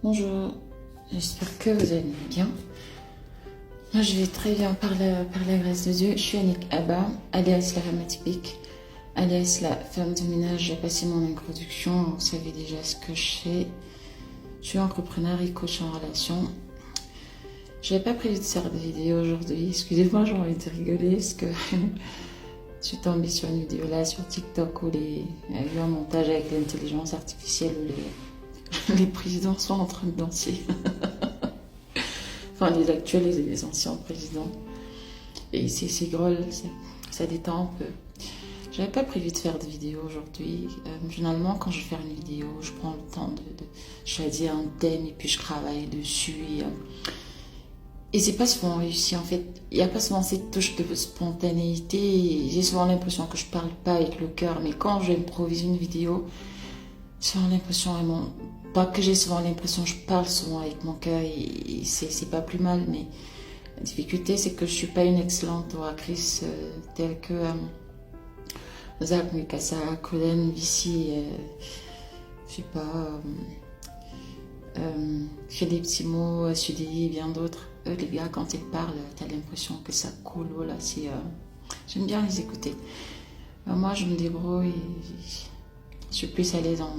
Bonjour, j'espère que vous allez bien. Moi je vais très bien par la grâce de Dieu. Je suis Annick Abba, alias la femme atypique, alias la femme de ménage. J'ai passé mon introduction, vous savez déjà ce que je fais. Je suis entrepreneur et coach en relation. Je n'avais pas prévu de faire de vidéo aujourd'hui, excusez-moi, j'ai envie de rigoler parce que je suis tombée sur une vidéo là sur TikTok où il y a eu un montage avec l'intelligence artificielle où les présidents sont en train de danser. Enfin, les actuels et les anciens présidents. Et c'est drôle, ça détend un peu. J'avais pas prévu de faire de vidéo aujourd'hui. Généralement, quand je vais faire une vidéo, je prends le temps de choisir un thème et puis je travaille dessus. Et c'est pas souvent réussi en fait. Il n'y a pas souvent cette touche de spontanéité. J'ai souvent l'impression que je parle pas avec le cœur, mais quand j'improvise une vidéo, j'ai souvent l'impression vraiment. Pas que j'ai souvent l'impression, je parle souvent avec mon cœur et c'est pas plus mal, mais la difficulté c'est que je suis pas une excellente oratrice telle que Zach Mikasa, Colin, Vici, je sais pas, Philippe Simo, Sudi et bien d'autres. Eux, les gars, quand ils parlent, t'as l'impression que ça coule, voilà, j'aime bien les écouter. Moi, je me débrouille, je suis plus à l'aise en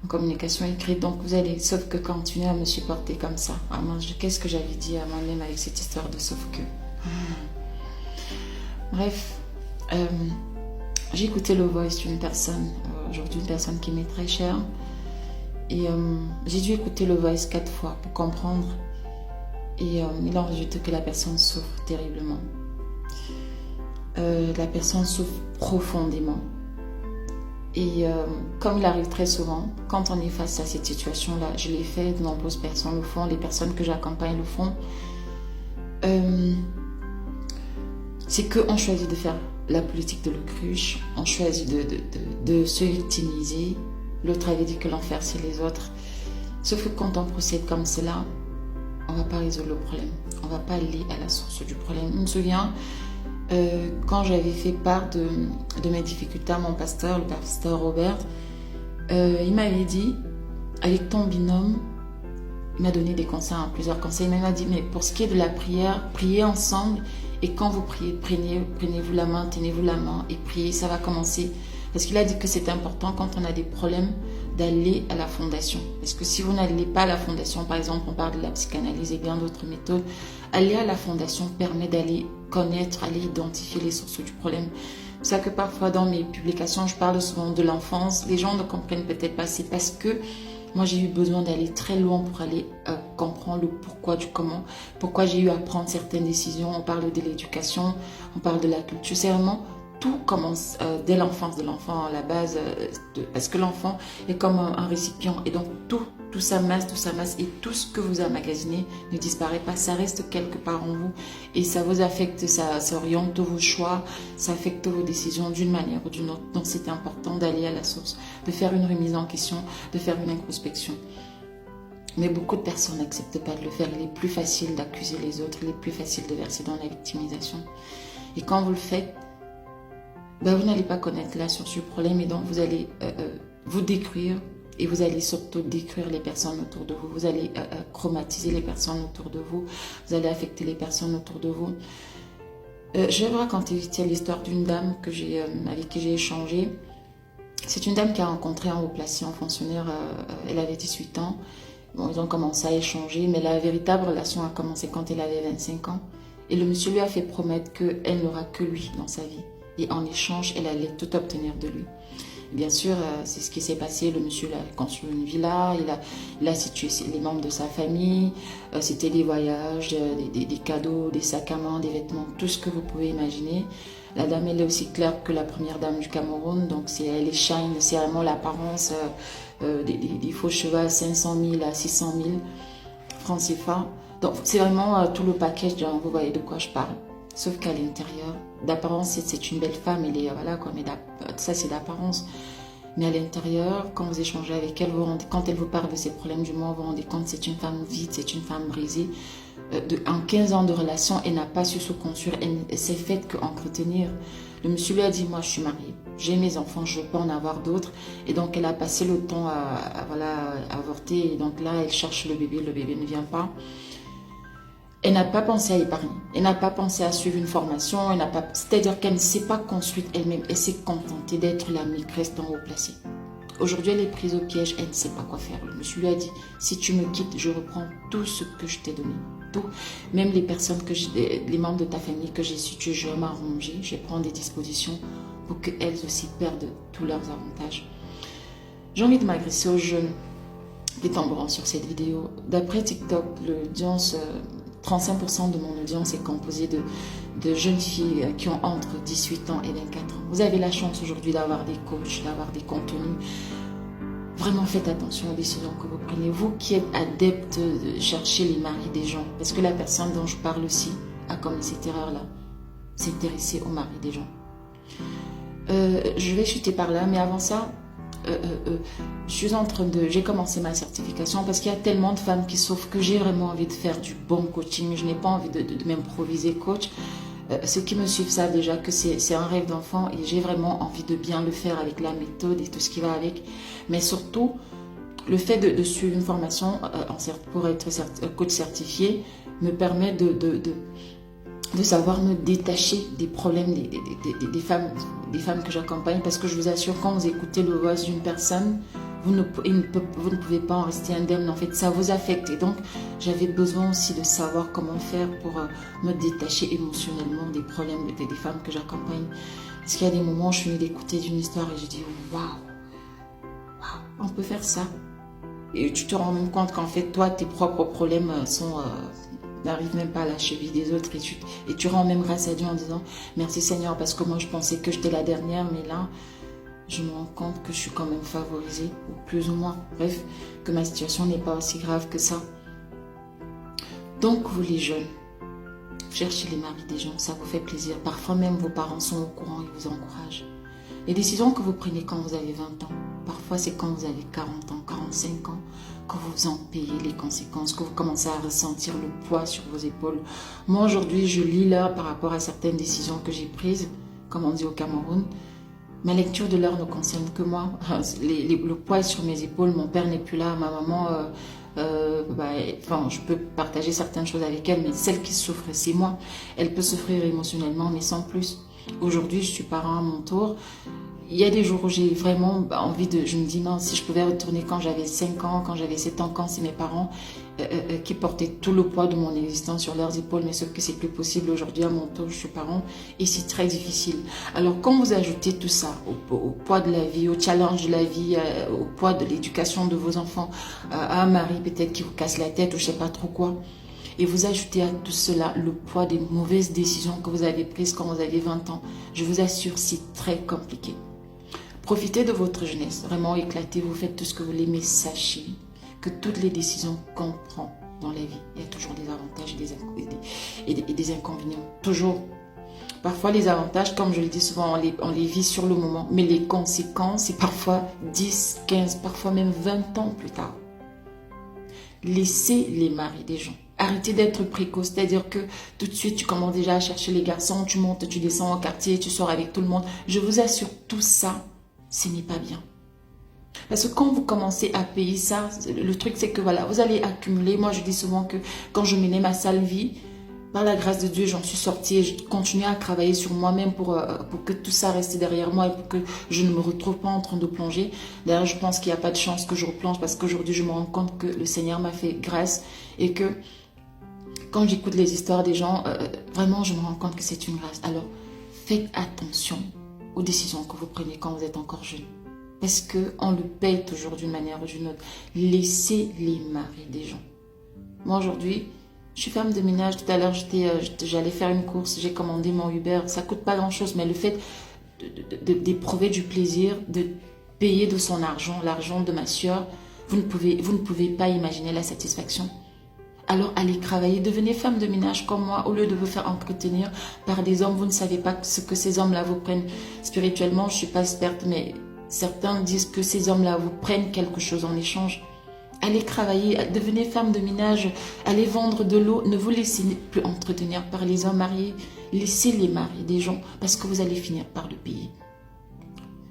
communication écrite, donc vous allez, sauf que continuer à me supporter comme ça. Ah, moi, qu'est-ce que j'avais dit à moi-même avec cette histoire de sauf que. Bref, j'ai écouté le voice d'une personne, aujourd'hui une personne qui m'est très chère, et j'ai dû écouter le voice 4 fois pour comprendre, et il en résulte que la personne souffre terriblement. La personne souffre profondément. Et comme il arrive très souvent, quand on est face à cette situation-là, je l'ai fait, de nombreuses personnes le font, les personnes que j'accompagne le font, c'est qu'on choisit de faire la politique de l'autruche, on choisit de se victimiser. L'autre avait dit que l'enfer c'est les autres. Sauf que quand on procède comme cela, on ne va pas résoudre le problème, on ne va pas aller à la source du problème. Je me souviens, quand j'avais fait part de mes difficultés à mon pasteur, le pasteur Robert, il m'avait dit, avec ton binôme, il m'a donné des conseils, plusieurs conseils, il m'a dit, mais pour ce qui est de la prière, priez ensemble, et quand vous priez, prenez-vous la main, tenez-vous la main, et priez, ça va commencer. Parce qu'il a dit que c'est important quand on a des problèmes d'aller à la fondation. Parce que si vous n'allez pas à la fondation, par exemple, on parle de la psychanalyse et bien d'autres méthodes, aller à la fondation permet d'aller connaître, aller identifier les sources du problème. C'est ça que parfois dans mes publications, je parle souvent de l'enfance. Les gens ne comprennent peut-être pas, c'est parce que moi j'ai eu besoin d'aller très loin pour aller comprendre le pourquoi du comment, pourquoi j'ai eu à prendre certaines décisions. On parle de l'éducation, on parle de la culture, c'est vraiment tout commence dès l'enfance de l'enfant à la base, parce que l'enfant est comme un récipient et donc tout s'amasse et tout ce que vous emmagasinez ne disparaît pas, ça reste quelque part en vous et ça vous affecte, ça oriente vos choix, ça affecte vos décisions d'une manière ou d'une autre. Donc c'est important d'aller à la source, de faire une remise en question, de faire une introspection. Mais beaucoup de personnes n'acceptent pas de le faire. Il est plus facile d'accuser les autres, il est plus facile de verser dans la victimisation. Et quand vous le faites, vous n'allez pas connaître la source du problème et donc vous allez vous détruire et vous allez surtout détruire les personnes autour de vous. Vous allez traumatiser les personnes autour de vous. Vous allez affecter les personnes autour de vous. Je vais vous raconter l'histoire d'une dame avec qui j'ai échangé. C'est une dame qui a rencontré un haut placé, un fonctionnaire. Elle avait 18 ans. Bon, ils ont commencé à échanger, mais la véritable relation a commencé quand elle avait 25 ans. Et le monsieur lui a fait promettre qu'elle n'aura que lui dans sa vie. Et en échange, elle allait tout obtenir de lui. Et bien sûr, c'est ce qui s'est passé. Le monsieur a construit une villa, il a situé les membres de sa famille. C'était des voyages, des cadeaux, des sacs à main, des vêtements, tout ce que vous pouvez imaginer. La dame, elle est aussi claire que la première dame du Cameroun. Donc, elle est shine, c'est vraiment l'apparence des faux cheveux à 500 000 à 600 000 francs CFA. Donc, c'est vraiment tout le package. Vous voyez de quoi je parle. Sauf qu'à l'intérieur, d'apparence, c'est une belle femme, voilà quoi, mais ça c'est d'apparence. Mais à l'intérieur, quand vous échangez avec elle, quand elle vous parle de ses problèmes du moment, vous vous rendez compte que c'est une femme vide, c'est une femme brisée. En 15 ans de relation, elle n'a pas su se construire, elle s'est faite qu'entretenir. Le monsieur lui a dit, moi je suis mariée, j'ai mes enfants, je ne veux pas en avoir d'autres. Et donc elle a passé le temps voilà, à avorter. Et donc là, elle cherche le bébé ne vient pas. Elle n'a pas pensé à épargner, elle n'a pas pensé à suivre une formation, c'est-à-dire qu'elle ne s'est pas construite elle-même, elle s'est contentée d'être la maîtresse d'en haut placée. Aujourd'hui, elle est prise au piège, elle ne sait pas quoi faire. Le monsieur lui a dit, si tu me quittes, je reprends tout ce que je t'ai donné. Tout. Même les personnes, les membres de ta famille que j'ai situés, je vais m'arranger, je vais prendre des dispositions pour qu'elles aussi perdent tous leurs avantages. J'ai envie de m'adresser aux jeunes des tambourins sur cette vidéo. D'après TikTok, l'audience, 35% de mon audience est composée de jeunes filles qui ont entre 18 ans et 24 ans. Vous avez la chance aujourd'hui d'avoir des coachs, d'avoir des contenus. Vraiment faites attention aux décisions que vous prenez. Vous qui êtes adepte de chercher les maris des gens, parce que la personne dont je parle aussi a commis cette erreur-là, s'intéresser aux maris des gens. Je vais chuter par là, mais avant ça, j'ai commencé ma certification parce qu'il y a tellement de femmes qui souffrent que j'ai vraiment envie de faire du bon coaching. Je n'ai pas envie de m'improviser coach. Ceux qui me suivent savent déjà que c'est un rêve d'enfant et j'ai vraiment envie de bien le faire avec la méthode et tout ce qui va avec. Mais surtout, le fait de suivre une formation pour être coach certifié me permet de savoir me détacher des problèmes des femmes que j'accompagne, parce que je vous assure, quand vous écoutez le voix d'une personne, vous ne pouvez pas en rester indemne. En fait, ça vous affecte. Et donc, j'avais besoin aussi de savoir comment faire pour me détacher émotionnellement des problèmes des femmes que j'accompagne. Parce qu'il y a des moments où je finis d'écouter d'une histoire et je dis waouh, on peut faire ça. Et tu te rends même compte qu'en fait, toi, tes propres problèmes n'arrivent même pas à la cheville des autres, et tu rends même grâce à Dieu en disant merci Seigneur, parce que moi je pensais que j'étais la dernière, mais là je me rends compte que je suis quand même favorisée, ou plus ou moins, bref, que ma situation n'est pas aussi grave que ça. Donc vous les jeunes, cherchez les maris des gens, ça vous fait plaisir. Parfois même vos parents sont au courant et vous encouragent. Les décisions que vous prenez quand vous avez 20 ans, parfois c'est quand vous avez 40 ans, 45 ans, que vous en payez les conséquences, que vous commencez à ressentir le poids sur vos épaules. Moi aujourd'hui, je lis l'heure par rapport à certaines décisions que j'ai prises, comme on dit au Cameroun. Ma lecture de l'heure ne concerne que moi. Le poids est sur mes épaules, mon père n'est plus là, ma maman, je peux partager certaines choses avec elle, mais celle qui souffre, c'est moi. Elle peut souffrir émotionnellement, mais sans plus. Aujourd'hui, je suis parent à mon tour. Il y a des jours où j'ai vraiment envie je me dis non, si je pouvais retourner quand j'avais 5 ans, quand j'avais 7 ans, quand c'est mes parents qui portaient tout le poids de mon existence sur leurs épaules, mais sauf que c'est plus possible aujourd'hui. À mon tour, je suis parent et c'est très difficile. Alors quand vous ajoutez tout ça au poids de la vie, au challenge de la vie, au poids de l'éducation de vos enfants, à un mari peut-être qui vous casse la tête ou je sais pas trop quoi, et vous ajoutez à tout cela le poids des mauvaises décisions que vous avez prises quand vous avez 20 ans, je vous assure, c'est très compliqué. Profitez de votre jeunesse, vraiment éclatez, vous faites tout ce que vous voulez, mais sachez que toutes les décisions qu'on prend dans la vie, il y a toujours des avantages et des inconvénients. Toujours. Parfois les avantages, comme je le dis souvent, on les vit sur le moment, mais les conséquences, c'est parfois 10, 15, parfois même 20 ans plus tard. Laissez les maris des gens. Arrêtez d'être précoce, c'est-à-dire que tout de suite tu commences déjà à chercher les garçons, tu montes, tu descends au quartier, tu sors avec tout le monde. Je vous assure, tout ça, ce n'est pas bien. Parce que quand vous commencez à payer ça, le truc c'est que voilà, vous allez accumuler. Moi je dis souvent que quand je menais ma sale vie, par la grâce de Dieu, j'en suis sortie et je continue à travailler sur moi-même pour que tout ça reste derrière moi et pour que je ne me retrouve pas en train de plonger. D'ailleurs, je pense qu'il n'y a pas de chance que je replonge parce qu'aujourd'hui, je me rends compte que le Seigneur m'a fait grâce et que quand j'écoute les histoires des gens, vraiment, je me rends compte que c'est une grâce. Alors, faites attention aux décisions que vous prenez quand vous êtes encore jeune. Parce qu'on le paye toujours d'une manière ou d'une autre. Laissez les maris des gens. Moi, aujourd'hui, je suis femme de ménage. Tout à l'heure, j'allais faire une course. J'ai commandé mon Uber. Ça ne coûte pas grand-chose, mais le fait d'éprouver du plaisir, de payer de son argent, l'argent de ma soeur, vous ne pouvez pas imaginer la satisfaction. Alors allez travailler, devenez femme de ménage comme moi, au lieu de vous faire entretenir par des hommes. Vous ne savez pas ce que ces hommes-là vous prennent spirituellement. Je ne suis pas experte, mais certains disent que ces hommes-là vous prennent quelque chose en échange. Allez travailler, devenez femme de ménage, allez vendre de l'eau. Ne vous laissez plus entretenir par les hommes mariés. Laissez les maris des gens parce que vous allez finir par le payer.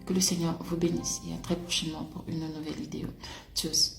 Que le Seigneur vous bénisse et à très prochainement pour une nouvelle vidéo. Tchuss.